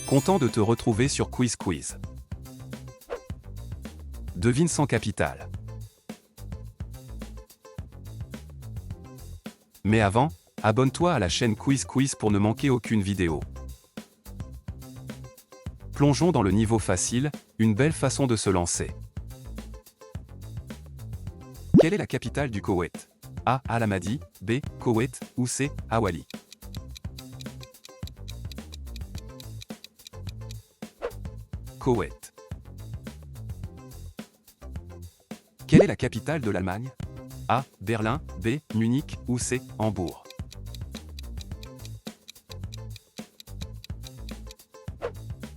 Content de te retrouver sur Quiz Quiz. Devine sans capitale. Mais avant, abonne-toi à la chaîne Quiz Quiz pour ne manquer aucune vidéo. Plongeons dans le niveau facile, une belle façon de se lancer. Quelle est la capitale du Koweït? A. Al-Hamadi, B. Koweït, ou C. Awali. Koweït. Quelle est la capitale de l'Allemagne? A. Berlin, B. Munich, ou C. Hambourg.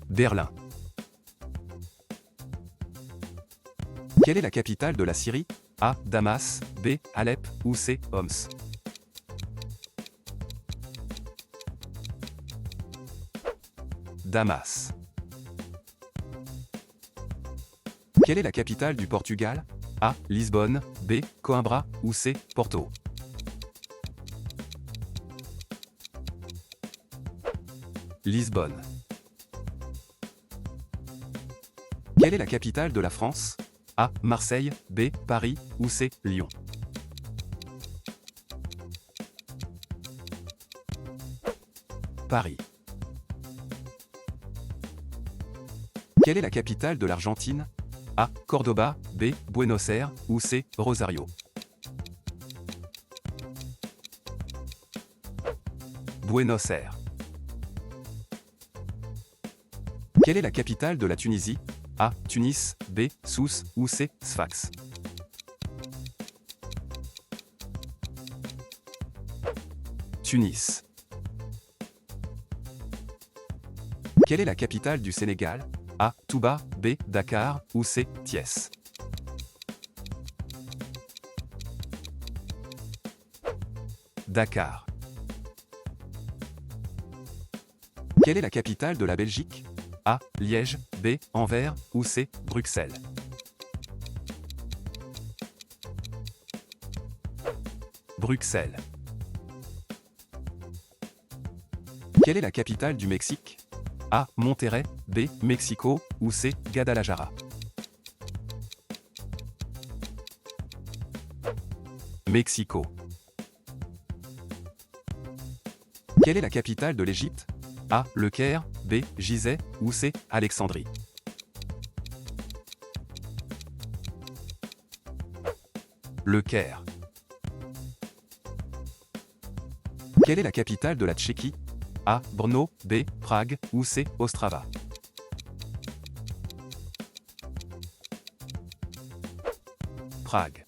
Berlin. Quelle est la capitale de la Syrie? A. Damas, B. Alep, ou C. Homs. Damas. Quelle est la capitale du Portugal? A. Lisbonne, B. Coimbra, ou C. Porto. Lisbonne. Quelle est la capitale de la France? A. Marseille, B. Paris, ou C. Lyon. Paris. Quelle est la capitale de l'Argentine? A. Cordoba, B. Buenos Aires, ou C. Rosario. Buenos Aires. Quelle est la capitale de la Tunisie? A. Tunis, B. Sousse, ou C. Sfax. Tunis. Quelle est la capitale du Sénégal? A. Touba, B. Dakar, ou C. Thiès. Dakar. Quelle est la capitale de la Belgique? A. Liège, B. Anvers, ou C. Bruxelles. Bruxelles. Quelle est la capitale du Mexique? A. Monterrey, B. Mexico, ou C. Guadalajara. Mexico. Quelle est la capitale de l'Égypte? A. Le Caire, B. Gizeh, ou C. Alexandrie. Le Caire. Quelle est la capitale de la Tchéquie? A. Brno, B. Prague, ou C. Ostrava. Prague.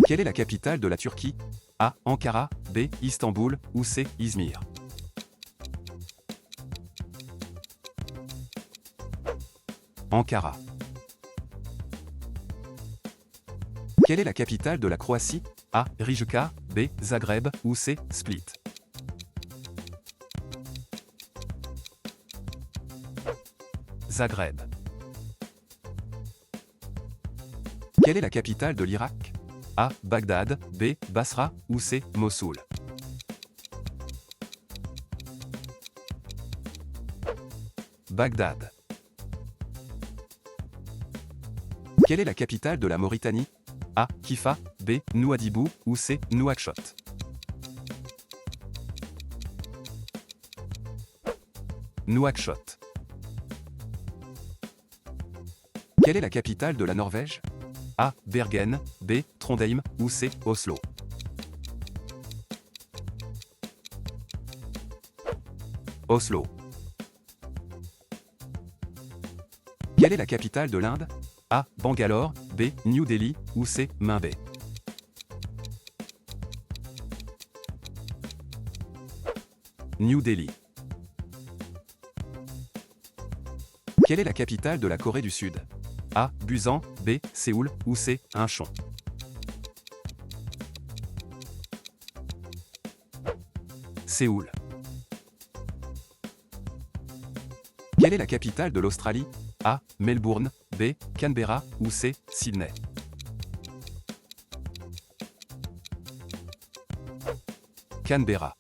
Quelle est la capitale de la Turquie? A. Ankara, B. Istanbul, ou C. Izmir. Ankara. Quelle est la capitale de la Croatie? A. Rijeka, B. Zagreb, ou C. Split. Zagreb. Quelle est la capitale de l'Irak? A. Bagdad, B. Basra, ou C. Mossoul. Bagdad. Quelle est la capitale de la Mauritanie? A. Kifa, B. Nouadhibou, ou C. Nouakchott. Nouakchott. Quelle est la capitale de la Norvège? A. Bergen, B. Trondheim, ou C. Oslo. Oslo. Quelle est la capitale de l'Inde? A. Bangalore, B. New Delhi, ou C. Mumbai. New Delhi. Quelle est la capitale de la Corée du Sud? A. Busan, B. Séoul, ou C. Incheon. Séoul. Quelle est la capitale de l'Australie? A. Melbourne, B. Canberra, ou C. Sydney. Canberra.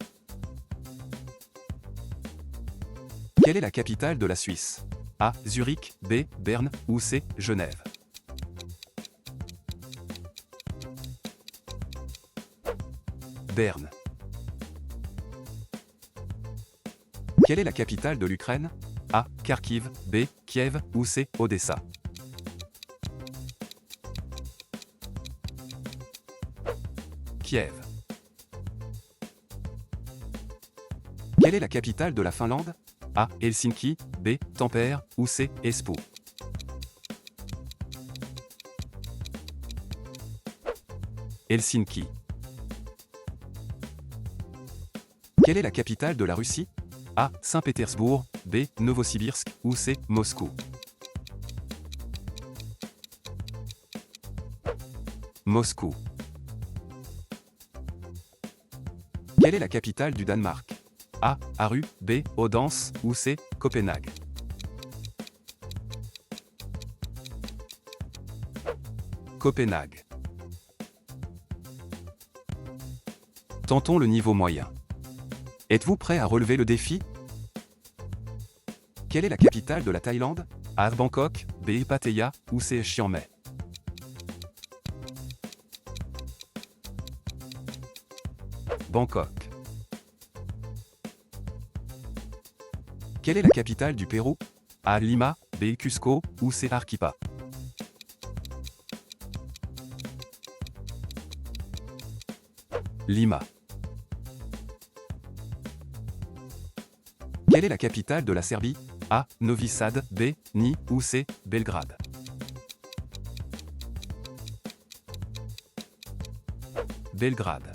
Quelle est la capitale de la Suisse? A. Zurich, B. Berne, ou C. Genève. Berne. Quelle est la capitale de l'Ukraine? A. Kharkiv, B. Kiev, ou C. Odessa. Kiev. Quelle est la capitale de la Finlande? A. Helsinki, B. Tampere, ou C. Espoo. Helsinki. Quelle est la capitale de la Russie? A. Saint-Pétersbourg, B. Novosibirsk, ou C. Moscou. Moscou. Quelle est la capitale du Danemark? A. Aarhus, B. Odense, ou C. Copenhague. Copenhague. Tentons le niveau moyen. Êtes-vous prêt à relever le défi? Quelle est la capitale de la Thaïlande? A. Bangkok, B. Pattaya, ou C. Chiang Mai. Bangkok. Quelle est la capitale du Pérou? A. Lima, B. Cusco, ou C. Arequipa. Lima. Quelle est la capitale de la Serbie? A. Novi Sad, B. Ni, ou C. Belgrade. Belgrade.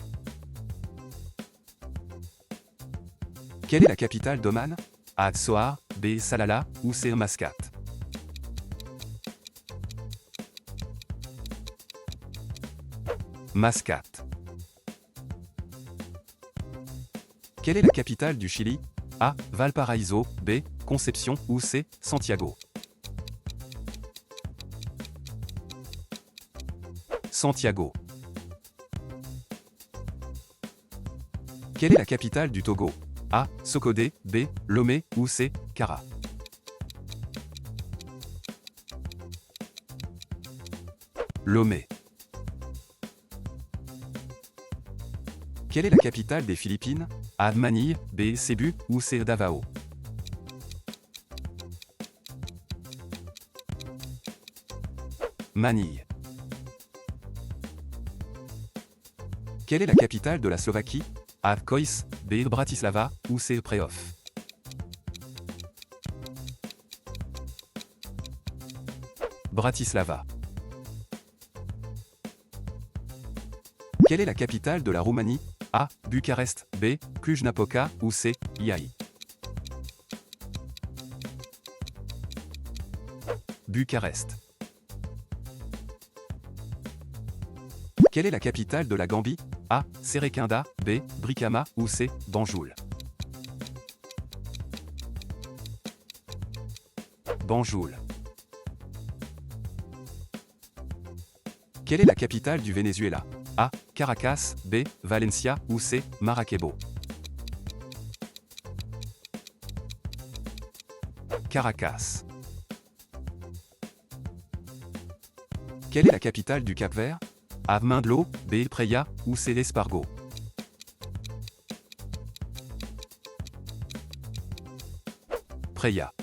Quelle est la capitale d'Oman? A. Sohar, B. Salalah, ou C. Mascate. Mascate. Quelle est la capitale du Chili? A. Valparaíso, B. Concepción, ou C. Santiago. Santiago. Quelle est la capitale du Togo? A. Sokodé, B. Lomé, ou C. Kara. Lomé. Quelle est la capitale des Philippines? A. Manille, B. Cebu, ou C. Davao. Manille. Quelle est la capitale de la Slovaquie? A. Košice, B. Bratislava, ou C. Prešov. Bratislava. Quelle est la capitale de la Roumanie? A. Bucarest, B. Cluj-Napoca, ou C. Iași. Bucarest. Quelle est la capitale de la Gambie? A. Serekunda, B. Brikama, ou C. Banjul. Banjul. Quelle est la capitale du Venezuela? A. Caracas, B. Valencia, ou C. Maracaibo. Caracas. Quelle est la capitale du Cap-Vert? A. Mindelo, B. Praia, ou C. Espargao. Praia.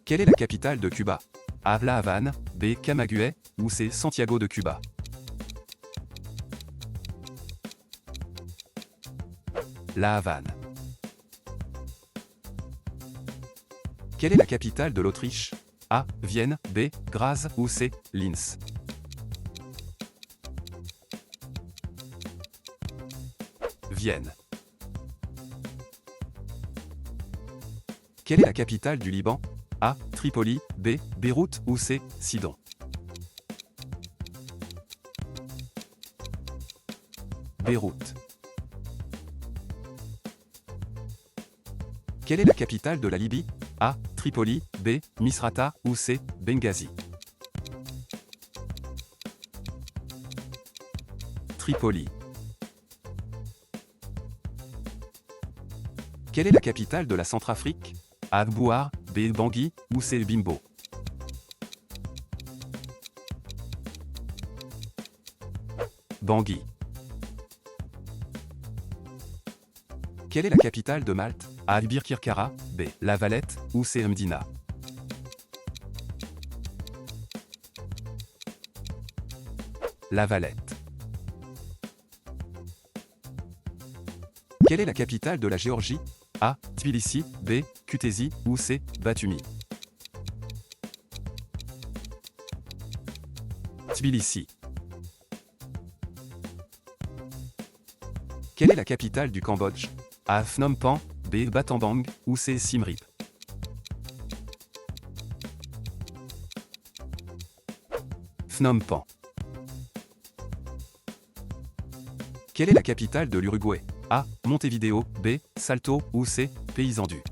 Quelle est la capitale de Cuba? A. La Havane, B. Camagüey, ou C. Santiago de Cuba. La Havane. Quelle est la capitale de l'Autriche? A. Vienne, B. Graz, ou C. Linz. Vienne. Quelle est la capitale du Liban? A. Tripoli, B. Beyrouth, ou C. Sidon. Beyrouth. Quelle est la capitale de la Libye? A. Tripoli, B. Misrata, ou C. Benghazi. Tripoli. Quelle est la capitale de la Centrafrique? A. Bouar, B. Bangui, ou C. Bimbo. Bangui. Quelle est la capitale de Malte? A. Birkirkara, B. La Valette, ou C. Mdina. La Valette. Quelle est la capitale de la Géorgie? A. Tbilissi, B. Kutaisi, ou C. Batumi. Tbilissi. Quelle est la capitale du Cambodge? A. Phnom Penh, B. Battambang, ou C. Siem Reap. Phnom Penh. Quelle est la capitale de l'Uruguay? A. Montevideo, B. Salto, ou C. Paysandú.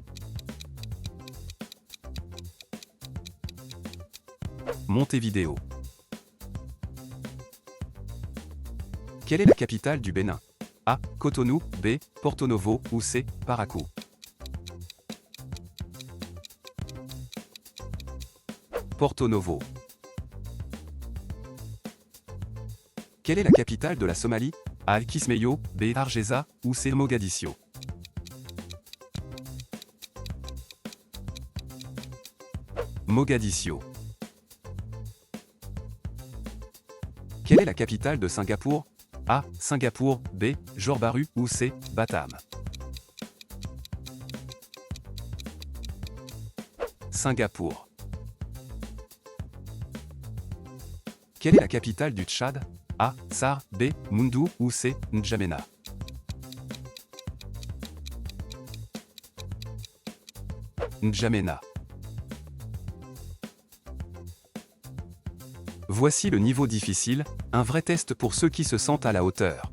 Montevideo. Quelle est la capitale du Bénin? A. Cotonou, B. Porto Novo, ou C. Parakou. Porto Novo. Quelle est la capitale de la Somalie? A. Kismayo, B. Hargeisa, ou C. Mogadiscio. Mogadiscio. Quelle est la capitale de Singapour? A. Singapour, B. Johor Bahru, ou C. Batam. Singapour. Quelle est la capitale du Tchad? A. Sar, B. Moundou, ou C. N'Djamena. N'Djamena. Voici le niveau difficile, un vrai test pour ceux qui se sentent à la hauteur.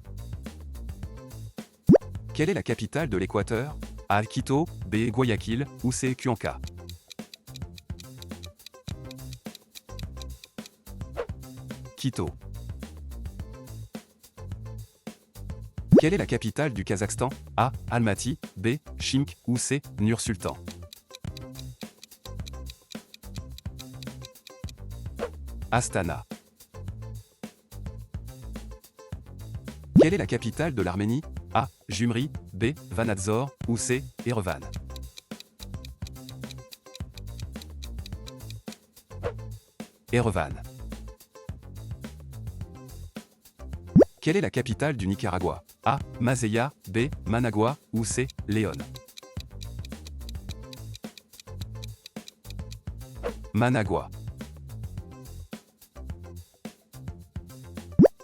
Quelle est la capitale de l'Équateur? A. Quito, B. Guayaquil, ou C. Cuenca. Quito. Quelle est la capitale du Kazakhstan? A. Almaty, B. Chimk, ou C. Nur-Sultan. Astana. Quelle est la capitale de l'Arménie? A. Jumri, B. Vanadzor, ou C. Erevan. Erevan. Quelle est la capitale du Nicaragua? A. Masaya, B. Managua, ou C. Léon. Managua.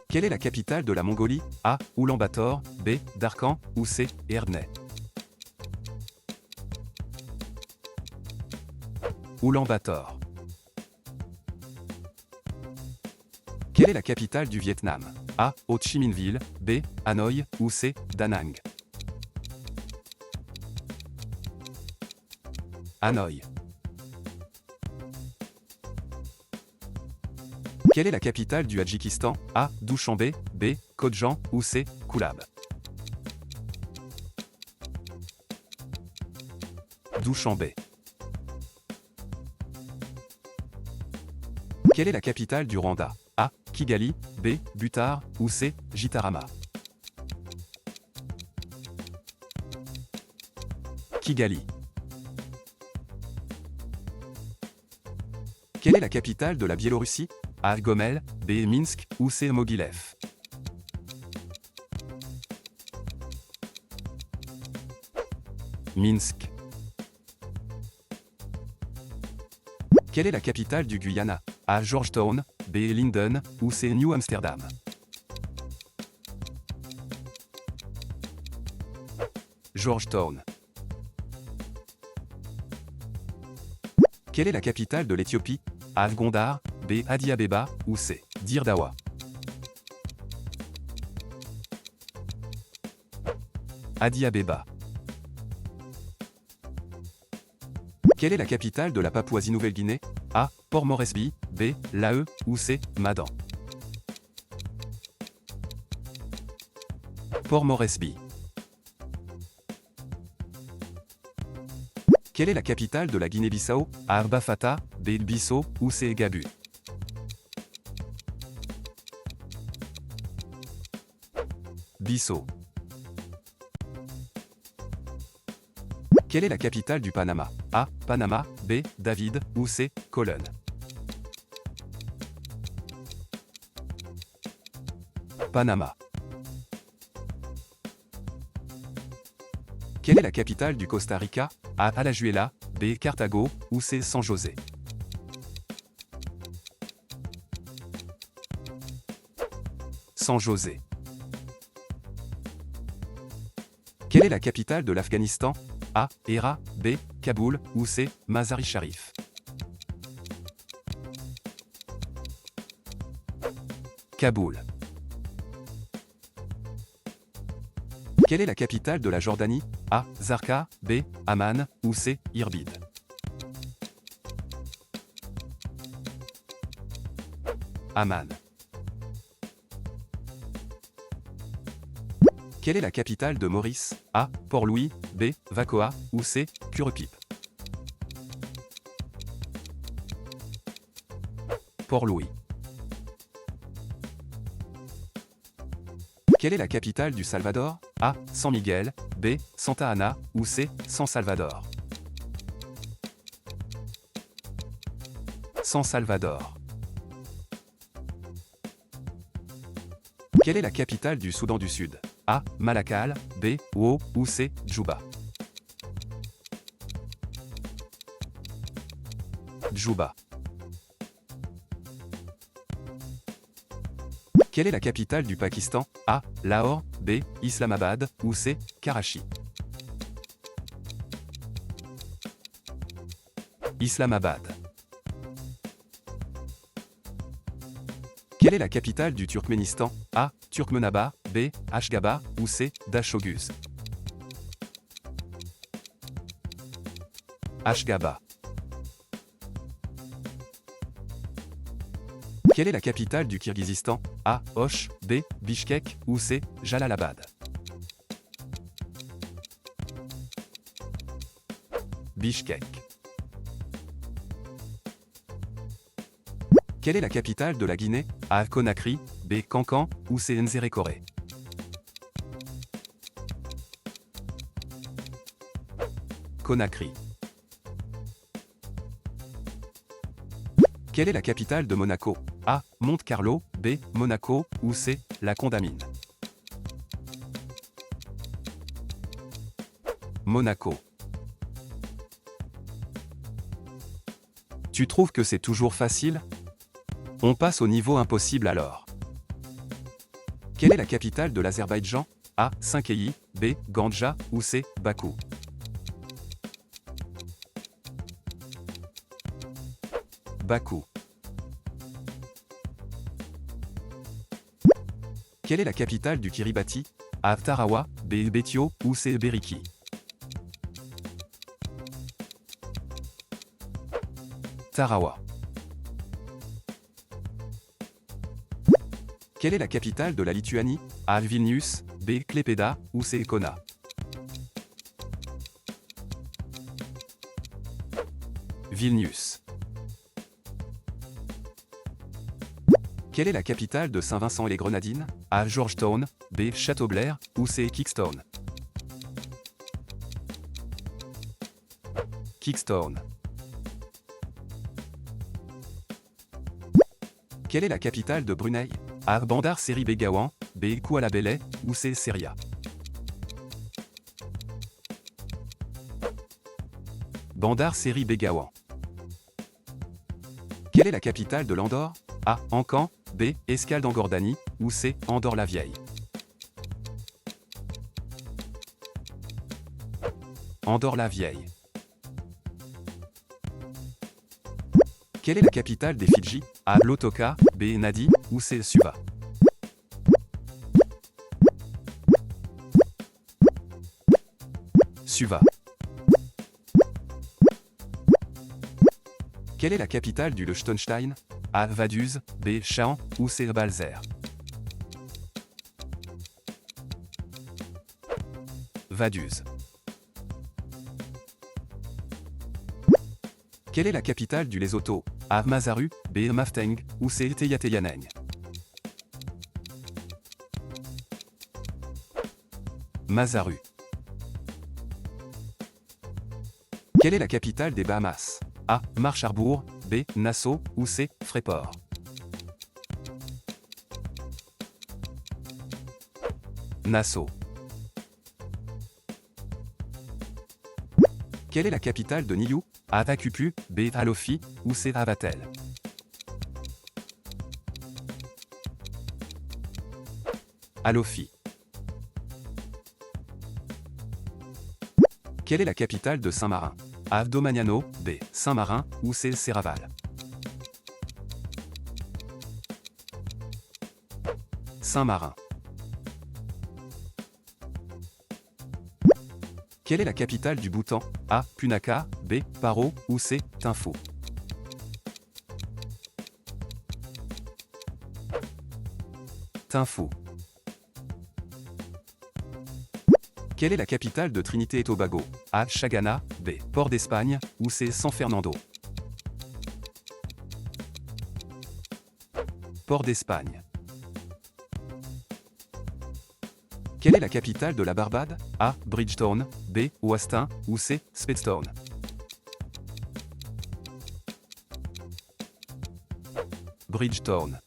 Quelle est la capitale de la Mongolie? A. Oulan-Bator, B. Darkhan, ou C. Erdney. Oulan-Bator. Quelle est la capitale du Vietnam? A. Ho Chi Minh Ville, B. Hanoï, ou C. Da Nang. Hanoï. Quelle est la capitale du Tadjikistan? A. Douchanbe, B. Kodjan, ou C. Koulab. Douchanbe. Quelle est la capitale du Rwanda? A. Kigali, B. Butar, ou C. Gitarama. Kigali. Quelle est la capitale de la Biélorussie? A. Gomel, B. Minsk, ou C. Mogilev. Minsk. Quelle est la capitale du Guyana? A. Georgetown, B. Linden, ou C. New Amsterdam. Georgetown. Quelle est la capitale de l'Éthiopie? A. Gondar, B. Addis Abeba, ou C. Dire Dawa. Addis Abeba. Quelle est la capitale de la Papouasie-Nouvelle-Guinée? A. Port Moresby, B. Lae, ou C. Madan. Port Moresby. Quelle est la capitale de la Guinée-Bissau? A. Bafata, B. Bissau, ou C. Gabu. Bissau. Quelle est la capitale du Panama? A. Panama, B. David, ou C. Colón. Panama. Quelle est la capitale du Costa Rica? A. Alajuela, B. Cartago, ou C. San José. San José. Quelle est la capitale de l'Afghanistan? A. Hérat, B. Kaboul, ou C. Mazar-i-Sharif. Kaboul. Quelle est la capitale de la Jordanie? A. Zarqa, B. Amman, ou C. Irbid. Amman. Quelle est la capitale de Maurice? A. Port-Louis, B. Vacoa, ou C. Curepipe. Port-Louis. Quelle est la capitale du Salvador? A. San Miguel, B. Santa Ana, ou C. San Salvador. San Salvador. Quelle est la capitale du Soudan du Sud? A. Malakal, B. Wau, ou C. Djouba. Djouba. Quelle est la capitale du Pakistan? A. Lahore, B. Islamabad, ou C. Karachi. Islamabad. Quelle est la capitale du Turkménistan? A. Turkmenaba, B. Ashgaba, ou C. Dashoguz. Ashgaba. Quelle est la capitale du Kirghizistan? A. Osh, B. Bishkek, ou C. Jalalabad. Bishkek. Quelle est la capitale de la Guinée? A. Conakry, B. Cancan, ou C. Nzérékoré. Conakry. Quelle est la capitale de Monaco? A. Monte-Carlo, B. Monaco, ou C. La Condamine. Monaco. Tu trouves que c'est toujours facile? On passe au niveau impossible alors. Quelle est la capitale de l'Azerbaïdjan? A. Saint-Kéi, B. Gandja, ou C. Bakou. Bakou. Quelle est la capitale du Kiribati? A. Tarawa, B. Betio, ou C. Beriki. Tarawa. Quelle est la capitale de la Lituanie? A. Vilnius, B. Klaipėda, ou C. Kauna. Vilnius. Quelle est la capitale de Saint-Vincent-et-les-Grenadines? A. Georgetown, B. Châteaublair, ou C. Kingston. Kingston. Quelle est la capitale de Brunei? A. Bandar Seri Begawan, B. Kuala Belait, ou C. Seria. Bandar Seri Begawan. Quelle est la capitale de l'Andorre? A. Ancan, B. Escale d'Angordanie, ou C. Andorre-la-Vieille. Andorre-la-Vieille. Quelle est la capitale des Fidji? A. Lautoka, B. Nadi, ou C. Suva. Suva. Quelle est la capitale du Liechtenstein? A. Vaduz, B. Chaaen, ou C. Balzer. Vaduz. Quelle est la capitale du Lesotho? A. Masaru, B. Mafteng, ou C. Teyateyaneng. Masaru. Quelle est la capitale des Bahamas? A. Marche-Harbour, B. Nassau, ou C. Freeport. Nassau. Quelle est la capitale de Niue? A. Takupu, B. Alofi, ou C. Avatel. Alofi. Quelle est la capitale de Saint-Marin? A. Domaniano, B. Saint-Marin, ou C. Serravalle. Saint-Marin. Quelle est la capitale du Bhoutan? A. Punakha, B. Paro, ou C. Thimphu. Thimphu. Quelle est la capitale de Trinité et Tobago? A. Chagana, B. Port d'Espagne, ou C. San Fernando. Port d'Espagne. Quelle est la capitale de la Barbade? A. Bridgetown, B. Weston, ou C. Speedstone. Bridgetown.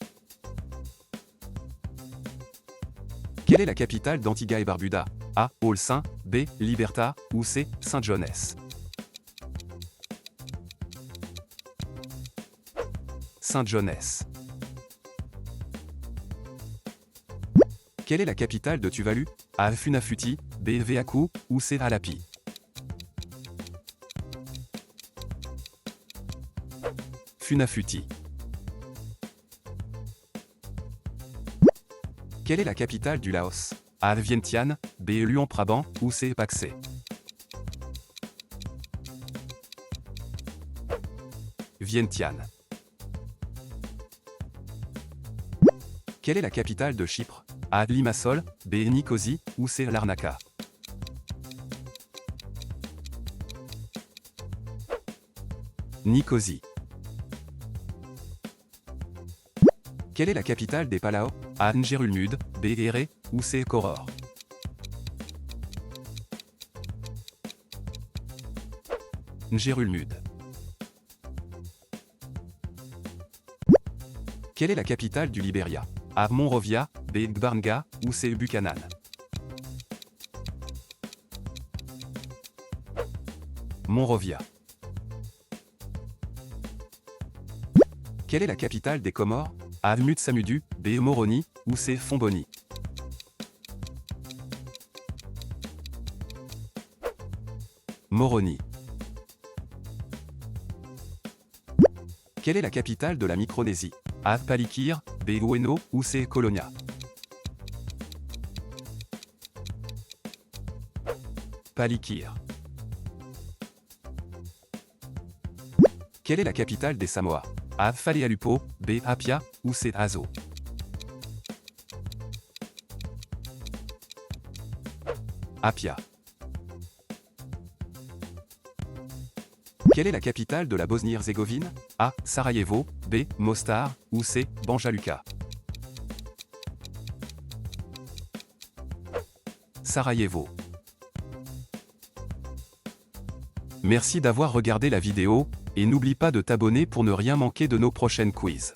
Quelle est la capitale d'Antigua et Barbuda? A. Saint, B. Liberta, ou C. Saint John's. Saint John's. Quelle est la capitale de Tuvalu? A. Funafuti, B. Veaku, ou C. Alapi. Funafuti. Quelle est la capitale du Laos? A. Vientiane, B. Luang Prabang, ou C. Paksé. Vientiane. Quelle est la capitale de Chypre? A. Limassol, B. Nicosie, ou C. Larnaca. Nicosie. Quelle est la capitale des Palau? A. Ngerulmud, B. Ere, ou C. Koror. Ngerulmud. Quelle est la capitale du Libéria? A. Monrovia, B. Gbarnga, ou C. Buchanan. Monrovia. Quelle est la capitale des Comores? A. Mutsamudu, B. Moroni, ou C. Fomboni. Moroni. Quelle est la capitale de la Micronésie? A. Palikir, B. Ueno, ou C. Colonia. Palikir. Quelle est la capitale des Samoa? A. Falealupo, B. Apia, ou C. Azo. Apia. Quelle est la capitale de la Bosnie-Herzégovine? A. Sarajevo, B. Mostar, ou C. Banja Luka. Sarajevo. Merci d'avoir regardé la vidéo, et n'oublie pas de t'abonner pour ne rien manquer de nos prochaines quiz.